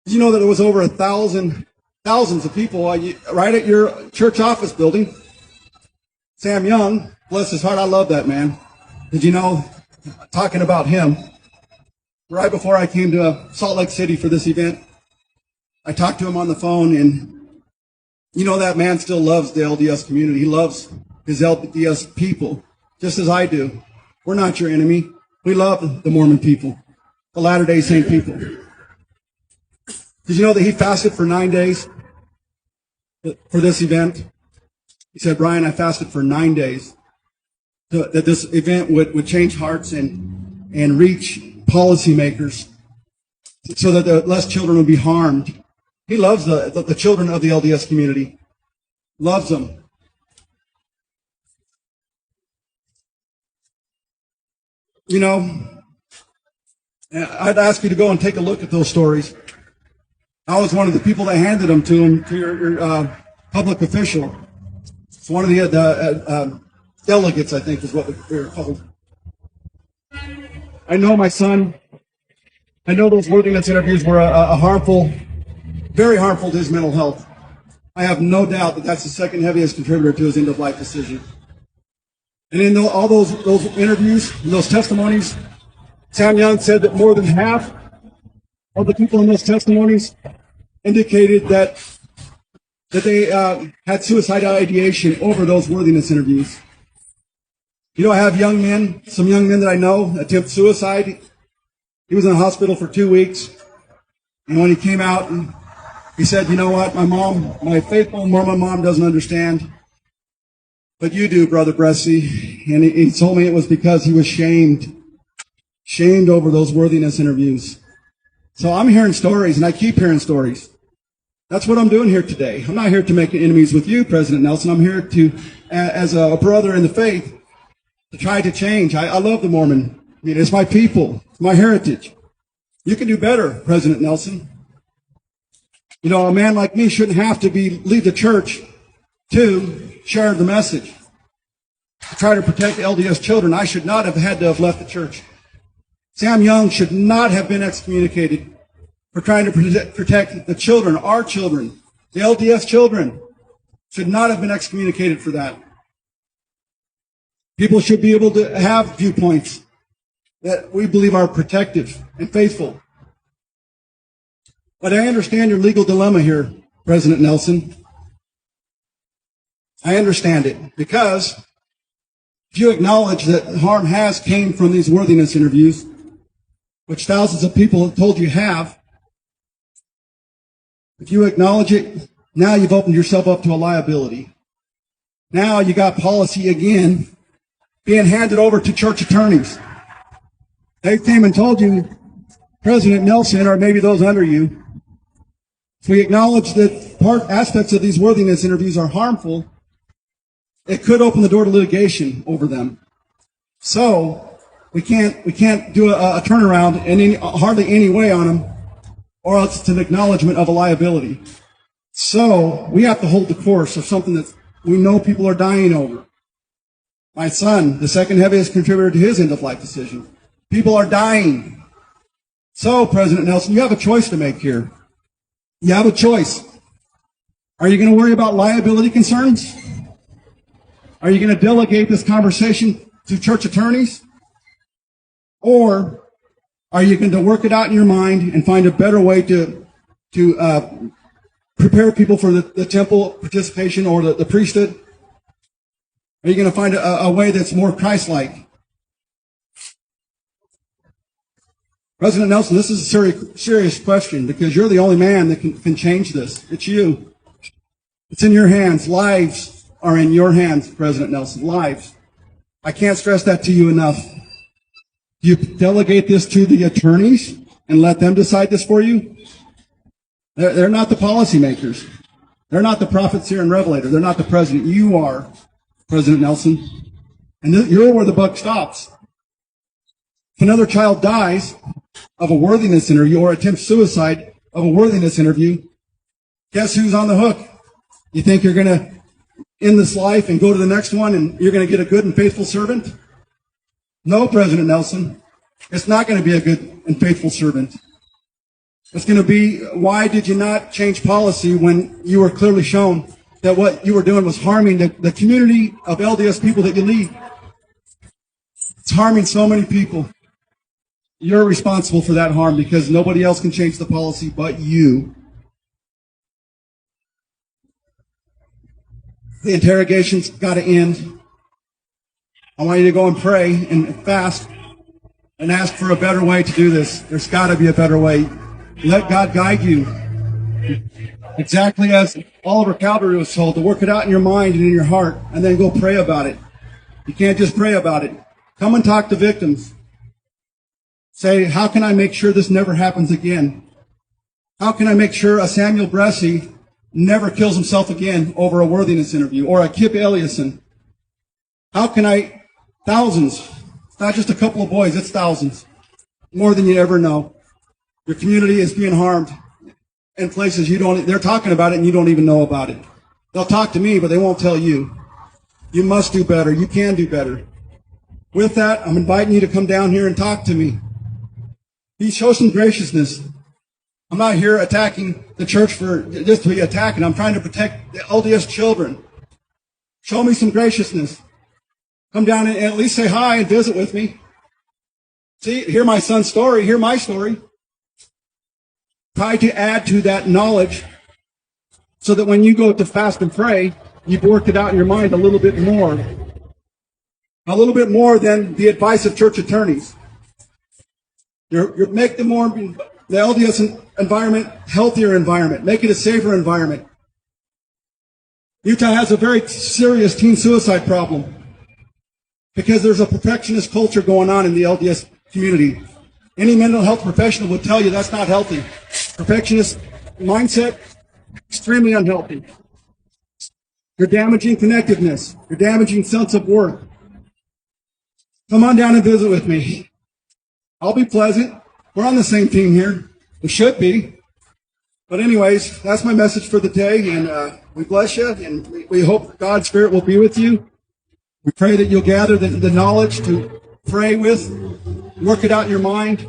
Did you know that there was over thousands of people right at your church office building? Sam Young, bless his heart, I love that man. Did you know, talking about him, right before I came to Salt Lake City for this event, I talked to him on the phone, and you know that man still loves the LDS community. He loves his LDS people, just as I do. We're not your enemy. We love the Mormon people, the Latter-day Saint people. Did you know that he fasted for 9 days for this event? He said, Brian, I fasted for 9 days that this event would change hearts and reach policymakers so that less children would be harmed. He loves the children of the LDS community, loves them. You know, I'd ask you to go and take a look at those stories. I was one of the people that handed them to him, to your public official. It's one of the delegates, I think, is what we were called. I know my son. I know those worthiness interviews were very harmful to his mental health. I have no doubt that that's the second heaviest contributor to his end-of-life decision. And in all those interviews, those testimonies, Sam Young said that more than half of the people in those testimonies indicated that they had suicidal ideation over those worthiness interviews. You know, I have some young men that I know attempt suicide. He was in the hospital for 2 weeks, and when he came out, he said, you know what, my faithful Mormon mom doesn't understand, but you do, Brother Bresee. And he told me it was because he was shamed over those worthiness interviews. So I'm hearing stories, and I keep hearing stories. That's what I'm doing here today. I'm not here to make enemies with you, President Nelson. I'm here to, as a brother in the faith, to try to change. I love the Mormon. I mean, it's my people. It's my heritage. You can do better, President Nelson. You know, a man like me shouldn't have to leave the church to share the message. To try to protect LDS children, I should not have had to have left the church. Sam Young should not have been excommunicated for trying to protect the children, our children, the LDS children. Should not have been excommunicated for that. People should be able to have viewpoints that we believe are protective and faithful. But I understand your legal dilemma here, President Nelson. I understand it, because if you acknowledge that harm has came from these worthiness interviews, which thousands of people have told you have, if you acknowledge it, now you've opened yourself up to a liability. Now you got policy again being handed over to church attorneys. They came and told you, President Nelson, or maybe those under you, if we acknowledge that aspects of these worthiness interviews are harmful, it could open the door to litigation over them. So we can't do a turnaround in hardly any way on them, or else it's an acknowledgement of a liability. So we have to hold the course of something that we know people are dying over. My son, the second heaviest contributor to his end-of-life decision. People are dying. So, President Nelson, you have a choice to make here. You have a choice. Are you going to worry about liability concerns? Are you going to delegate this conversation to church attorneys? Or are you going to work it out in your mind and find a better way to prepare people for the temple participation or the priesthood? Are you going to find a way that's more Christ-like? President Nelson, this is a serious question, because you're the only man that can change this. It's you. It's in your hands. Lives are in your hands, President Nelson. Lives. I can't stress that to you enough. You delegate this to the attorneys and let them decide this for you? They're not the policymakers. They're not the prophet, seer, and revelator. They're not the president. You are, President Nelson. And you're where the buck stops. If another child dies of a worthiness interview or attempts suicide of a worthiness interview, guess who's on the hook? You think you're going to end this life and go to the next one and you're going to get a good and faithful servant? No, President Nelson. It's not going to be a good and faithful servant. It's going to be, why did you not change policy when you were clearly shown that what you were doing was harming the community of LDS people that you lead? It's harming so many people. You're responsible for that harm because nobody else can change the policy but you. The interrogation's got to end. I want you to go and pray and fast and ask for a better way to do this. There's got to be a better way. Let God guide you. Exactly as Oliver Calvary was told, to work it out in your mind and in your heart, and then go pray about it. You can't just pray about it. Come and talk to victims. Say, how can I make sure this never happens again? How can I make sure a Samuel Bresee never kills himself again over a worthiness interview, or a Kip Eliasson? How can I, thousands, it's not just a couple of boys, it's thousands, more than you ever know. Your community is being harmed in places they're talking about it and you don't even know about it. They'll talk to me, but they won't tell you. You must do better. You can do better. With that, I'm inviting you to come down here and talk to me. Please show some graciousness. I'm not here attacking the church for just to be attacking. I'm trying to protect the LDS children. Show me some graciousness. Come down and at least say hi and visit with me. See, hear my son's story, hear my story. Try to add to that knowledge so that when you go to fast and pray, you've worked it out in your mind a little bit more. A little bit more than the advice of church attorneys. Make the LDS environment healthier environment. Make it a safer environment. Utah has a very serious teen suicide problem because there's a perfectionist culture going on in the LDS community. Any mental health professional would tell you that's not healthy. Perfectionist mindset, extremely unhealthy. You're damaging connectiveness. You're damaging sense of worth. Come on down and visit with me. I'll be pleasant. We're on the same team here. We should be. But anyways, that's my message for the day, and we bless you, and we hope God's Spirit will be with you. We pray that you'll gather the knowledge to pray with, work it out in your mind.